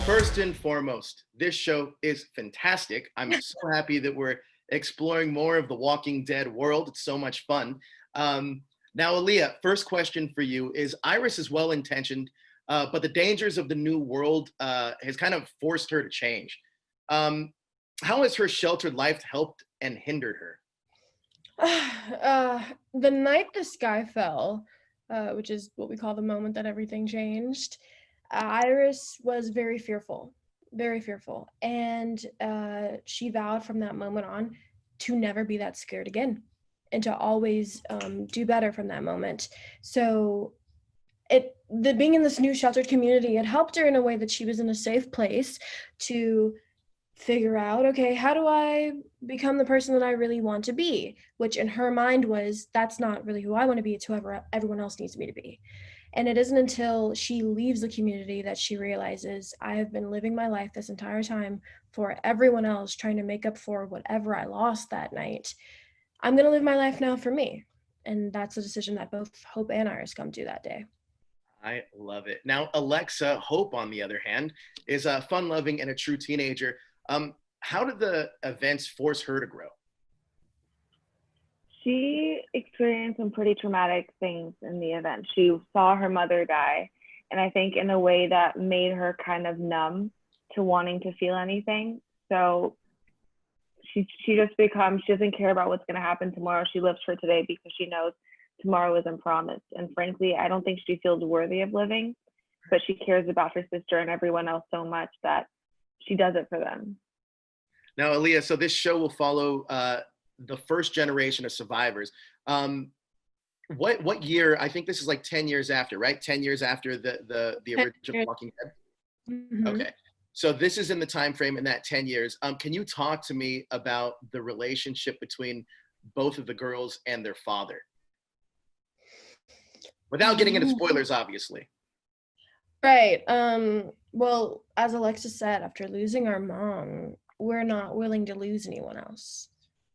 First and foremost, this show is fantastic. I'm so happy that we're exploring more of the Walking Dead world. It's so much fun. Now, Aliyah, first question for you is Iris is well-intentioned, but the dangers of the new world has kind of forced her to change. Um, how has her sheltered life helped and hindered her? The night the sky fell, which is what we call the moment that everything changed, Iris was very fearful. And she vowed from that moment on to never be that scared again and to always do better from that moment. So being in this new sheltered community, it helped her in a way that she was in a safe place to figure out, okay, how do I become the person that I really want to be? Which in her mind was, that's not really who I want to be, it's whoever everyone else needs me to be. And it isn't until she leaves the community that she realizes, I have been living my life this entire time for everyone else, trying to make up for whatever I lost that night. I'm going to live my life now for me. And that's a decision that both Hope and Iris come to that day. I love it. Now, Alexa, Hope, on the other hand, is fun-loving and a true teenager. How did the events force her to grow? She experienced some pretty traumatic things in the event. She saw her mother die, and I think in a way that made her kind of numb to wanting to feel anything. So she just becomes, she doesn't care about what's going to happen tomorrow. She lives for today because she knows tomorrow isn't promised. And frankly, I don't think she feels worthy of living, but she cares about her sister and everyone else so much that she does it for them. Now, Aliyah, so this show will follow the first generation of survivors. What year? I think this is like 10 years after, right? 10 years after the original Walking Dead. Mm-hmm. Okay. So this is in the time frame in that 10 years. Can you talk to me about the relationship between both of the girls and their father? Without getting into spoilers, obviously. Right. Well, as Alexa said, after losing our mom, we're not willing to lose anyone else,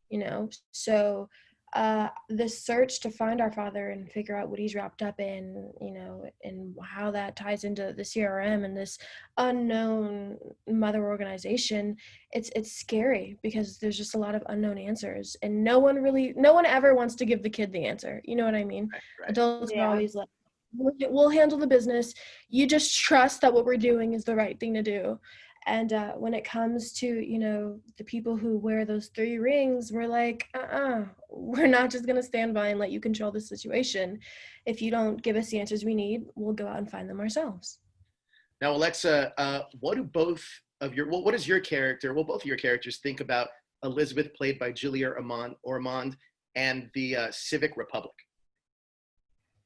you know? So the search to find our father and figure out what he's wrapped up in, you know, and how that ties into the CRM and this unknown mother organization, it's scary because there's just a lot of unknown answers, and no one ever wants to give the kid the answer. You know what I mean? Right. Adults are always like, we'll handle the business. You just trust that what we're doing is the right thing to do. And when it comes to, you know, the people who wear those 3 rings, we're like, we're not just going to stand by and let you control the situation. If you don't give us the answers we need, we'll go out and find them ourselves. Now, Alexa, what does your character, well, both of your characters think about Elizabeth, played by Julia Ormond, and the Civic Republic?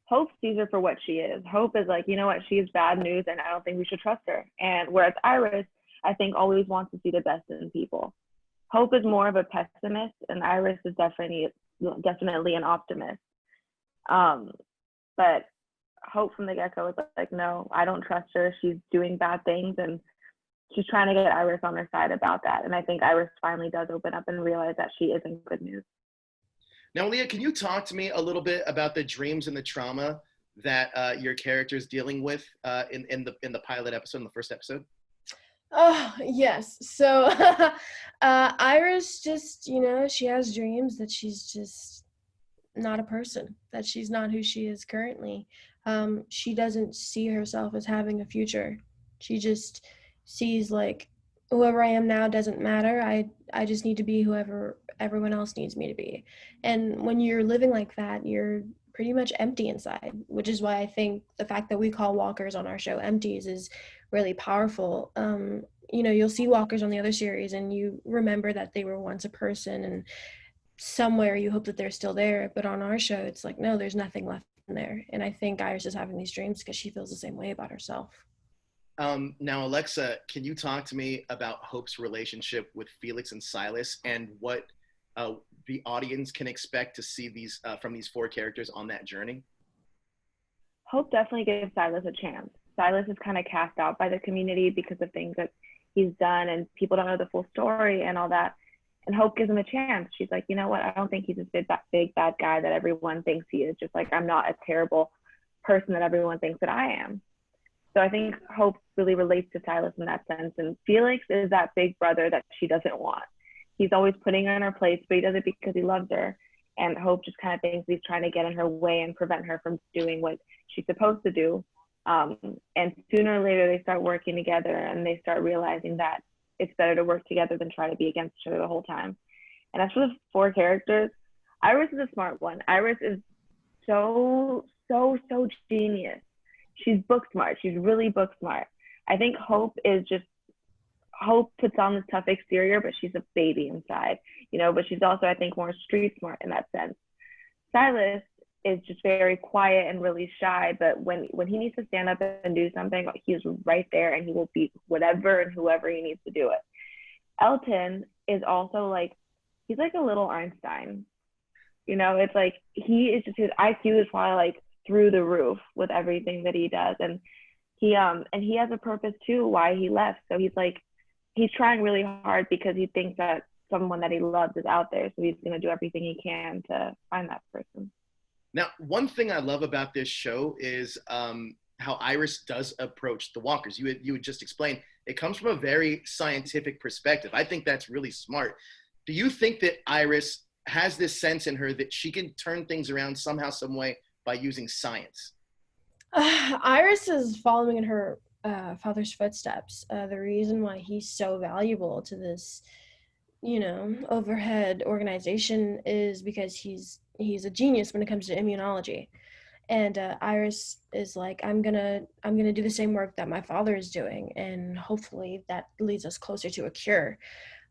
Hope sees her for what she is. Hope is like, you know what, she is bad news and I don't think we should trust her. And whereas Iris, I think, always wants to see the best in people. Hope is more of a pessimist, and Iris is definitely an optimist. But Hope from the get-go is like, no, I don't trust her. She's doing bad things, and she's trying to get Iris on her side about that. And I think Iris finally does open up and realize that she isn't good news. Now, Leah, can you talk to me a little bit about the dreams and the trauma that your character is dealing with in the pilot episode, in the first episode? Oh, yes. So Iris just, you know, she has dreams that she's just not a person, that she's not who she is currently. She doesn't see herself as having a future. She just sees like, whoever I am now doesn't matter. I just need to be whoever everyone else needs me to be. And when you're living like that, you're pretty much empty inside, which is why I think the fact that we call walkers on our show empties is really powerful. You know, you'll see walkers on the other series and you remember that they were once a person, and somewhere you hope that they're still there. But on our show, it's like, no, there's nothing left in there. And I think Iris is having these dreams because she feels the same way about herself. Now, Alexa, can you talk to me about Hope's relationship with Felix and Silas, and what the audience can expect to see from these 4 characters on that journey? Hope definitely gives Silas a chance. Silas is kind of cast out by the community because of things that he's done, and people don't know the full story and all that. And Hope gives him a chance. She's like, you know what? I don't think he's this big bad guy that everyone thinks he is. Just like, I'm not a terrible person that everyone thinks that I am. So I think Hope really relates to Silas in that sense. And Felix is that big brother that she doesn't want. He's always putting her in her place, but he does it because he loves her. And Hope just kind of thinks he's trying to get in her way and prevent her from doing what she's supposed to do. And sooner or later, they start working together and they start realizing that it's better to work together than try to be against each other the whole time. And as for the four characters, Iris is a smart one. Iris is so genius. She's book smart. She's really book smart. I think Hope puts on this tough exterior, but she's a baby inside, but she's also, I think, more street smart in that sense. Silas is just very quiet and really shy, but when he needs to stand up and do something, he's right there and he will beat whatever and whoever he needs to do it. Elton is also he's like a little Einstein. It's like his IQ is probably through the roof with everything that he does. And he has a purpose too, why he left. So he's trying really hard because he thinks that someone that he loves is out there. So he's going to do everything he can to find that person. Now, one thing I love about this show is how Iris does approach the walkers. You had just explained, it comes from a very scientific perspective. I think that's really smart. Do you think that Iris has this sense in her that she can turn things around somehow, some way by using science? Iris is following in her father's footsteps. The reason why he's so valuable to this, overhead organization is because he's a genius when it comes to immunology. And Iris is like, I'm gonna do the same work that my father is doing, and hopefully that leads us closer to a cure.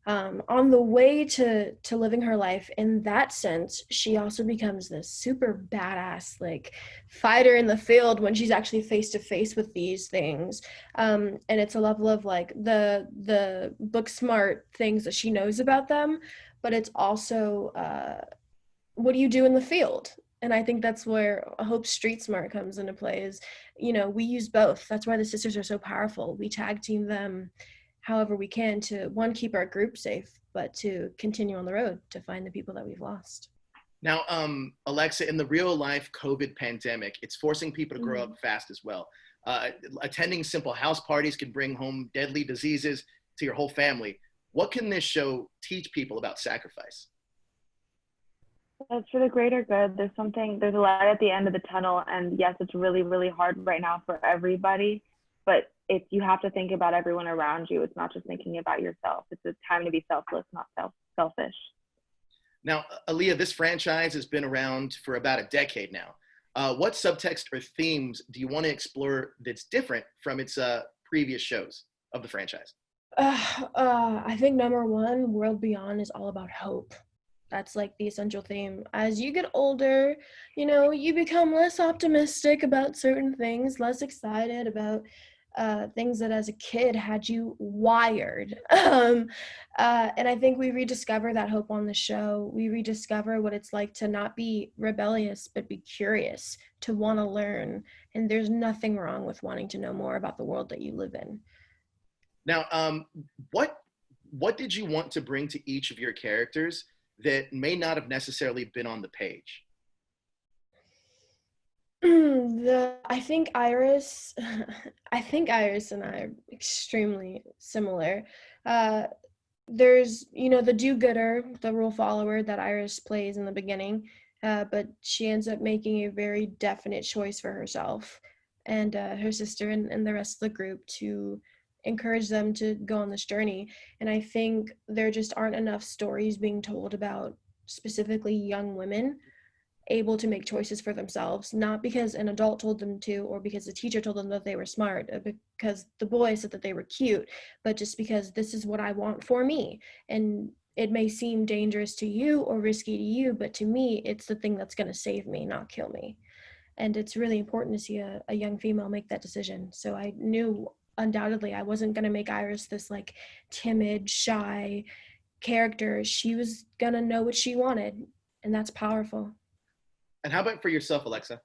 On the way to living her life in that sense, she also becomes this super badass fighter in the field when she's actually face to face with these things. And it's a level of the book smart things that she knows about them, but it's also what do you do in the field? And I think that's where Hope Street Smart comes into play is, we use both. That's why the sisters are so powerful. We tag team them however we can to, one, keep our group safe, but to continue on the road to find the people that we've lost. Now, Alexa, in the real life COVID pandemic, it's forcing people to grow up fast as well. Attending simple house parties can bring home deadly diseases to your whole family. What can this show teach people about sacrifice? It's for the greater good. There's a light at the end of the tunnel, and yes, it's really, really hard right now for everybody, but you have to think about everyone around you. It's not just thinking about yourself. It's a time to be selfless, not selfish. Now, Aliyah, this franchise has been around for about a decade now. What subtext or themes do you want to explore that's different from its previous shows of the franchise? I think number one, World Beyond is all about hope. That's the essential theme. As you get older, you become less optimistic about certain things, less excited about things that as a kid had you wired. And I think we rediscover that hope on the show. We rediscover what it's like to not be rebellious, but be curious, to want to learn. And there's nothing wrong with wanting to know more about the world that you live in. Now, what did you want to bring to each of your characters that may not have necessarily been on the page? I think Iris and I are extremely similar. There's, the do-gooder, the rule follower that Iris plays in the beginning, but she ends up making a very definite choice for herself and her sister and the rest of the group to encourage them to go on this journey. And I think there just aren't enough stories being told about specifically young women able to make choices for themselves, not because an adult told them to or because the teacher told them that they were smart, because the boy said that they were cute, but just because this is what I want for me. And it may seem dangerous to you or risky to you, but to me, it's the thing that's going to save me, not kill me. And it's really important to see a young female make that decision. So I knew undoubtedly I wasn't going to make Iris this timid, shy character. She was going to know what she wanted, and that's powerful. And how about for yourself, Alexa?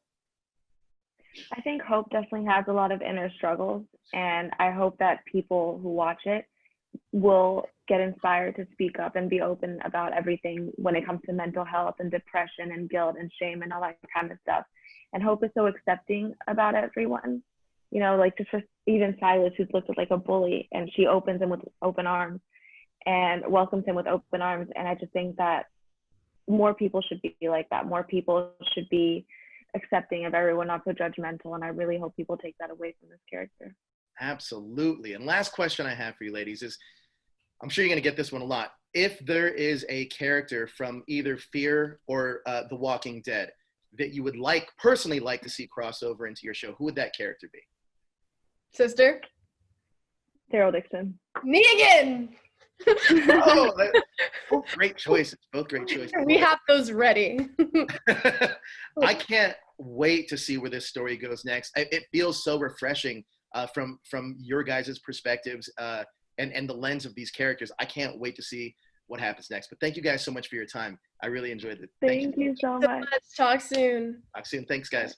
I think Hope definitely has a lot of inner struggles, and I hope that people who watch it will get inspired to speak up and be open about everything when it comes to mental health and depression and guilt and shame and all that kind of stuff. And Hope is so accepting about everyone. you know, like just for even Silas, who's looked at like a bully, and she opens him with open arms and welcomes him with open arms. And I just think that more people should be like that. More people should be accepting of everyone, not so judgmental. And I really hope people take that away from this character. Absolutely. And last question I have for you ladies is, I'm sure you're going to get this one a lot. If there is a character from either Fear or The Walking Dead that you would personally like to see crossover into your show, who would that character be? Sister? Daryl Dixon. Negan! Oh, both great choices. Both great choices. We have those ready. I can't wait to see where this story goes next. It feels so refreshing from your guys' perspectives and the lens of these characters. I can't wait to see what happens next. But thank you guys so much for your time. I really enjoyed it. Thank you so much. Talk soon. Talk soon. Thanks, guys.